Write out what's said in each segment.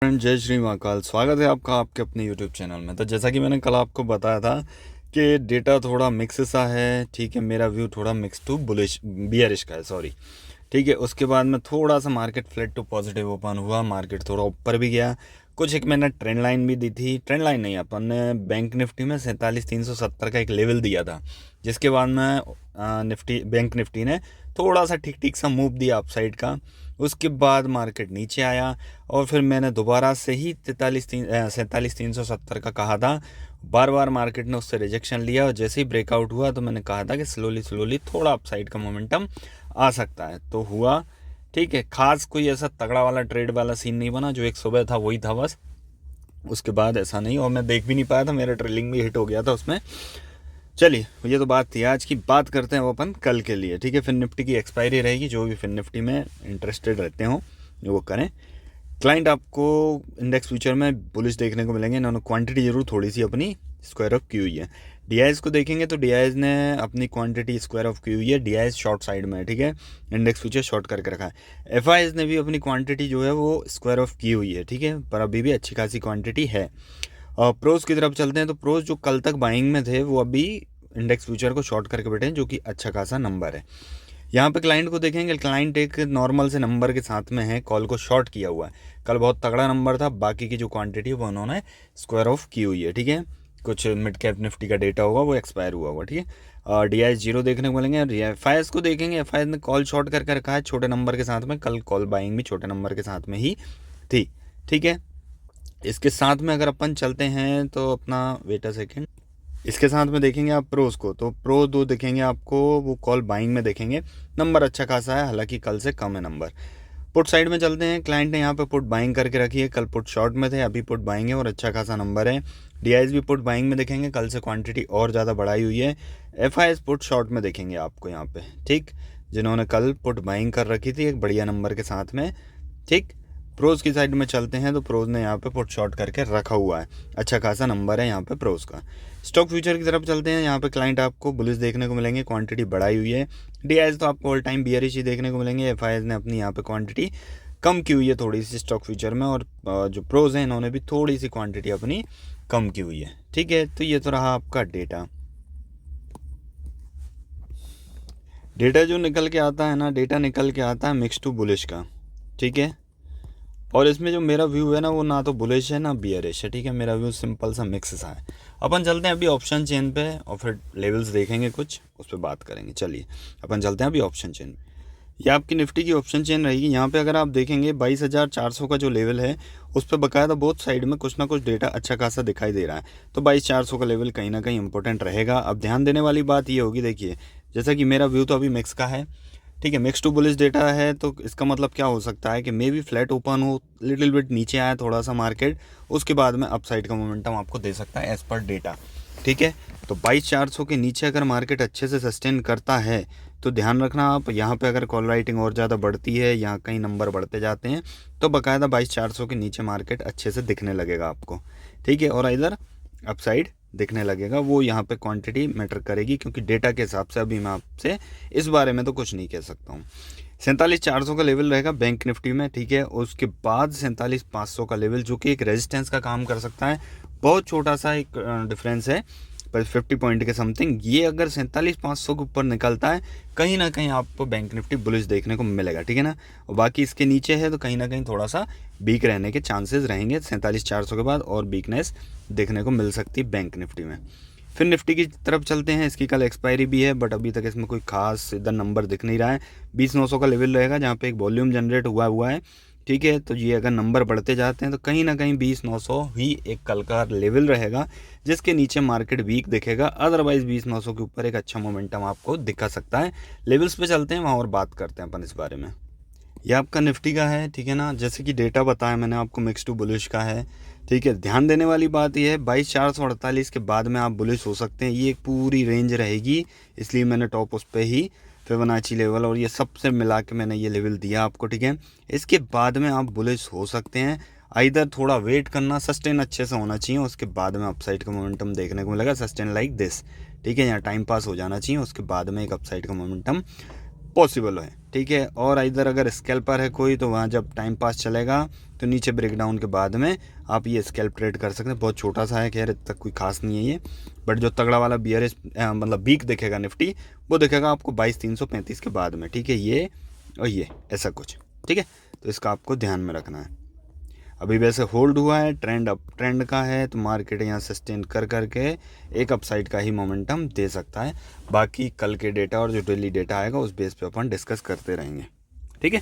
Friend, जय श्री महाकाल। स्वागत है आपका आपके अपने यूट्यूब चैनल में। तो जैसा कि मैंने कल आपको बताया था कि डेटा थोड़ा मिक्स सा है, ठीक है। मेरा व्यू थोड़ा मिक्स टू बुलिश बियरिश का है, सॉरी, ठीक है। उसके बाद में थोड़ा सा market flat to positive open हुआ, मार्केट थोड़ा ऊपर भी गया। कुछ एक मैंने ट्रेंड लाइन भी दी थी, ट्रेंड लाइन नहीं, अपन ने बैंक निफ्टी में 47,370 का एक लेवल दिया था, जिसके बाद में बैंक निफ्टी ने थोड़ा सा ठीक ठीक सा मूव दिया अपसाइड का। उसके बाद मार्केट नीचे आया और फिर मैंने दोबारा से ही 47,370 का कहा था। बार बार मार्केट ने उससे रिजेक्शन लिया और जैसे ही ब्रेकआउट हुआ तो मैंने कहा था कि स्लोली स्लोली थोड़ा अपसाइड का मोमेंटम आ सकता है, तो हुआ, ठीक है। खास कोई ऐसा तगड़ा वाला ट्रेड वाला सीन नहीं बना, जो एक सुबह था वही था बस। उसके बाद ऐसा नहीं, और मैं देख भी नहीं पाया था, मेरा ट्रेलिंग भी हिट हो गया था उसमें। चलिए, ये तो बात थी। आज की बात करते हैं वो अपन कल के लिए, ठीक है। फिर निफ्टी की एक्सपायरी रहेगी, जो भी फिर निफ्टी में इंटरेस्टेड रहते हो वो करें। क्लाइंट आपको इंडेक्स फ्यूचर में बुलिश देखने को मिलेंगे। इन्होंने क्वांटिटी जरूर थोड़ी सी अपनी स्क्वायर ऑफ की हुई है। डीआईएस को देखेंगे तो डीआईएस ने अपनी क्वांटिटी स्क्वायर ऑफ की हुई है। डीआईएस शॉर्ट साइड में है, ठीक है। इंडेक्स फ्यूचर शॉर्ट करके रखा है। एफआईएस ने भी अपनी क्वांटिटी जो है वो स्क्वायर ऑफ की हुई है, ठीक है, पर अभी भी अच्छी खासी क्वांटिटी है। और प्रोज की तरफ चलते हैं तो प्रोज जो कल तक बाइंग में थे वो अभी इंडेक्स फ्यूचर को शॉर्ट करके बैठे हैं, जो कि अच्छा खासा नंबर है। यहाँ पे क्लाइंट को देखेंगे, क्लाइंट एक नॉर्मल से नंबर के साथ में है, कॉल को शॉर्ट किया हुआ है। कल बहुत तगड़ा नंबर था, बाकी की जो क्वांटिटी है वो उन्होंने स्क्वायर ऑफ की हुई है, ठीक है। कुछ मिड कैप निफ्टी का डेटा होगा, वो एक्सपायर हुआ हुआ, ठीक है। डीआईएस जीरो देखने को मिलेंगे। एफआईएस को देखेंगे, एफआईएस ने कॉल शॉर्ट करके रखा है छोटे नंबर के साथ में। कल कॉल बाइंग भी छोटे नंबर के साथ में ही थी, ठीक है। इसके साथ में अगर अपन चलते हैं तो अपना वेट अ सेकेंड, इसके साथ में देखेंगे आप प्रोज को, तो प्रो दो देखेंगे आपको, वो कॉल बाइंग में देखेंगे। नंबर अच्छा खासा है, हालांकि कल से कम है नंबर। पुट साइड में चलते हैं। क्लाइंट ने यहाँ पे पुट बाइंग करके रखी है, कल पुट शॉर्ट में थे, अभी पुट बाइंग है और अच्छा खासा नंबर है। डीआईएस भी पुट बाइंग में देखेंगे, कल से क्वांटिटी और ज़्यादा बढ़ाई हुई है। एफआईएस पुट शॉर्ट में देखेंगे आपको यहाँ पे, ठीक, जिन्होंने कल पुट बाइंग कर रखी थी एक बढ़िया नंबर के साथ में, ठीक। प्रोज की साइड में चलते हैं तो प्रोज ने यहाँ पे पुट शॉर्ट करके रखा हुआ है, अच्छा खासा नंबर है यहाँ पे प्रोज का। स्टॉक फ्यूचर की तरफ चलते हैं। यहाँ पे क्लाइंट आपको बुलिश देखने को मिलेंगे, क्वांटिटी बढ़ाई हुई है। डीआईएस तो आपको ऑल टाइम बियरिश ही देखने को मिलेंगे। एफआईएस ने अपनी यहाँ पे क्वांटिटी कम की हुई है थोड़ी सी स्टॉक फ्यूचर में, और जो प्रोज हैं इन्होंने भी थोड़ी सी क्वांटिटी अपनी कम की हुई है, ठीक है। तो ये तो रहा आपका डेटा। डेटा जो निकल के आता है ना, डेटा निकल के आता है मिक्स टू बुलिश का, ठीक है। और इसमें जो मेरा व्यू है ना, वो ना तो बुलिश है ना बियरिश है, ठीक है। मेरा व्यू सिंपल सा मिक्स सा है। अपन चलते हैं अभी ऑप्शन चेन पे और फिर लेवल्स देखेंगे कुछ, उस पर बात करेंगे। चलिए अपन चलते हैं अभी ऑप्शन चेन पे। ये आपकी निफ्टी की ऑप्शन चेन रहेगी। यहाँ पे अगर आप देखेंगे 22,400 का जो लेवल है, उस पर बकायदा बोथ साइड में कुछ ना कुछ डेटा अच्छा खासा दिखाई दे रहा है। तो 22,400 का लेवल कहीं ना कहीं इंपॉर्टेंट रहेगा। अब ध्यान देने वाली बात ये होगी, देखिए, जैसा कि मेरा व्यू तो अभी मिक्स का है, ठीक है। मिक्स टू बुलिश डेटा है, तो इसका मतलब क्या हो सकता है कि मे बी फ्लैट ओपन हो, लिटिल बिट नीचे आया थोड़ा सा मार्केट, उसके बाद में अपसाइड का मोमेंटम आपको दे सकता है एज पर डेटा, ठीक है। तो 22,400 के नीचे अगर मार्केट अच्छे से सस्टेन करता है तो ध्यान रखना आप, यहाँ पे अगर कॉल राइटिंग और ज़्यादा बढ़ती है, यहाँ कहीं नंबर बढ़ते जाते हैं, तो बाकायदा 22,400 के नीचे मार्केट अच्छे से दिखने लगेगा आपको, ठीक है। और इधर अपसाइड दिखने लगेगा, वो यहाँ पे क्वांटिटी मैटर करेगी, क्योंकि डेटा के हिसाब से अभी मैं आपसे इस बारे में तो कुछ नहीं कह सकता हूँ। 47,400 का लेवल रहेगा बैंक निफ्टी में, ठीक है। उसके बाद 47,500 का लेवल, जो कि एक रेजिस्टेंस का काम कर सकता है। बहुत छोटा सा एक डिफरेंस है, पर 50 पॉइंट के समथिंग। ये अगर 47,500 के ऊपर निकलता है, कहीं ना कहीं आपको बैंक निफ्टी बुलिश देखने को मिलेगा, ठीक है ना। और बाकी इसके नीचे है तो कहीं ना कहीं थोड़ा सा वीक रहने के चांसेस रहेंगे 47,400 के बाद, और वीकनेस देखने को मिल सकती है बैंक निफ्टी में। फिर निफ्टी की तरफ चलते हैं। इसकी कल एक्सपायरी भी है, बट अभी तक इसमें कोई खास इधर नंबर दिख नहीं रहा है। 20,900 का लेवल रहेगा, जहाँ पे एक वॉल्यूम जनरेट हुआ है, ठीक है। तो ये अगर नंबर बढ़ते जाते हैं तो कहीं ना कहीं 20,900 ही एक कल का लेवल रहेगा, जिसके नीचे मार्केट वीक दिखेगा। अदरवाइज 20,900 के ऊपर एक अच्छा मोमेंटम आपको दिखा सकता है। लेवल्स पे चलते हैं, वहाँ और बात करते हैं अपन इस बारे में। ये आपका निफ्टी का है, ठीक है ना। जैसे कि डेटा बताया मैंने आपको, मिक्स टू बुलिश का है, ठीक है। ध्यान देने वाली बात यह है, 22,448 के बाद में आप बुलिश हो सकते हैं। ये एक पूरी रेंज रहेगी, इसलिए मैंने टॉप उस पर ही फिबोनाची लेवल और ये सबसे मिला के मैंने ये लेवल दिया आपको, ठीक है। इसके बाद में आप बुलिश हो सकते हैं। इधर थोड़ा वेट करना, सस्टेन अच्छे से होना चाहिए, उसके बाद में अपसाइड का मोमेंटम देखने को मिलेगा। सस्टेन लाइक दिस, ठीक है, यहाँ टाइम पास हो जाना चाहिए, उसके बाद में एक अपसाइड का मोमेंटम पॉसिबल है, ठीक है। और इधर अगर स्कैल्पर है कोई तो वहाँ जब टाइम पास चलेगा तो नीचे ब्रेकडाउन के बाद में आप ये स्कैल्प ट्रेड कर सकते हैं। बहुत छोटा सा है, खैर इतना कोई खास नहीं है ये, बट जो तगड़ा वाला बीआरएस मतलब वीक दिखेगा निफ्टी, वो दिखेगा आपको 22,335 के बाद में, ठीक है। ये और ये ऐसा कुछ, ठीक है। तो इसका आपको ध्यान में रखना है। अभी वैसे होल्ड हुआ है, ट्रेंड अप ट्रेंड का है, तो मार्केट यहाँ सस्टेन कर करके एक अपसाइड का ही मोमेंटम दे सकता है। बाकी कल के डेटा और जो डेली डेटा आएगा उस बेस पे अपन डिस्कस करते रहेंगे, ठीक है।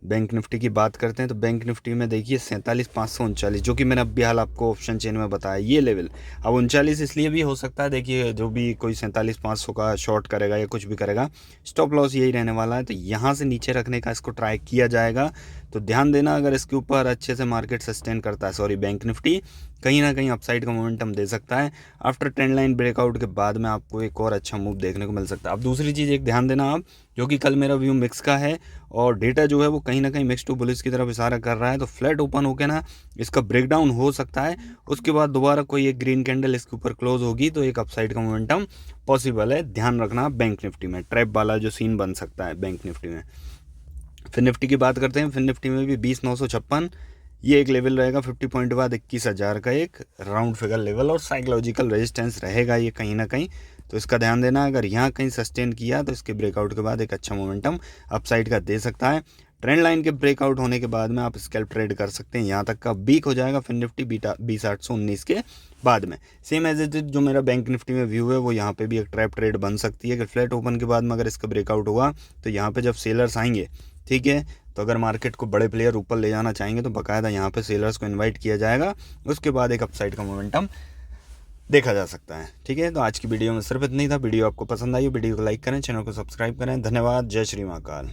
बैंक निफ्टी की बात करते हैं तो बैंक निफ्टी में देखिए 47,539, जो कि मैंने अभी हाल आपको ऑप्शन चेन में बताया ये लेवल। अब 39 इसलिए भी हो सकता है, देखिए जो भी कोई 47,500 का शॉर्ट करेगा या कुछ भी करेगा, स्टॉप लॉस यही रहने वाला है। तो यहाँ से नीचे रखने का इसको ट्राई किया जाएगा। तो ध्यान देना, अगर इसके ऊपर अच्छे से मार्केट सस्टेन करता है, सॉरी बैंक निफ्टी कहीं ना कहीं अपसाइड का मोमेंटम दे सकता है। आफ्टर ट्रेंड लाइन ब्रेकआउट के बाद में आपको एक और अच्छा मूव देखने को मिल सकता है। अब दूसरी चीज़ एक ध्यान देना आप, जो कि कल मेरा व्यू मिक्स का है और डेटा जो है वो कहीं ना कहीं मिक्स टू बुलिश की तरफ इशारा कर रहा है। तो फ्लैट ओपन होकर ना इसका ब्रेकडाउन हो सकता है, उसके बाद दोबारा कोई एक ग्रीन कैंडल इसके ऊपर क्लोज होगी तो एक अपसाइड का मोमेंटम पॉसिबल है। ध्यान रखना बैंक निफ्टी में ट्रैप वाला जो सीन बन सकता है बैंक निफ्टी में। फिर निफ्टी की बात करते हैं, फिर निफ्टी में भी 20,956 ये एक लेवल रहेगा 50 पॉइंट बाद 21,000 का एक राउंड फिगर लेवल और साइकोलॉजिकल रेजिस्टेंस रहेगा ये कहीं ना कहीं। तो इसका ध्यान देना, अगर यहाँ कहीं सस्टेन किया तो इसके ब्रेकआउट के बाद एक अच्छा मोमेंटम अपसाइड का दे सकता है। ट्रेंड लाइन के ब्रेकआउट होने के बाद में आप स्कैल्प ट्रेड कर सकते हैं, यहाँ तक का वीक हो जाएगा फिर निफ्टी 20,819 के बाद में। सेम एज इट जो मेरा बैंक निफ्टी में व्यू है वो यहाँ पे भी एक ट्रैप ट्रेड बन सकती है कि फ्लैट ओपन के बाद में अगर इसका ब्रेकआउट हुआ तो यहाँ पे जब सेलर्स आएंगे, ठीक है, तो अगर मार्केट को बड़े प्लेयर ऊपर ले जाना चाहेंगे तो बाकायदा यहाँ पे सेलर्स को इनवाइट किया जाएगा, उसके बाद एक अपसाइड का मोमेंटम देखा जा सकता है, ठीक है। तो आज की वीडियो में सिर्फ इतना ही था। वीडियो आपको पसंद आई, वीडियो को लाइक करें, चैनल को सब्सक्राइब करें। धन्यवाद। जय श्री महाकाल।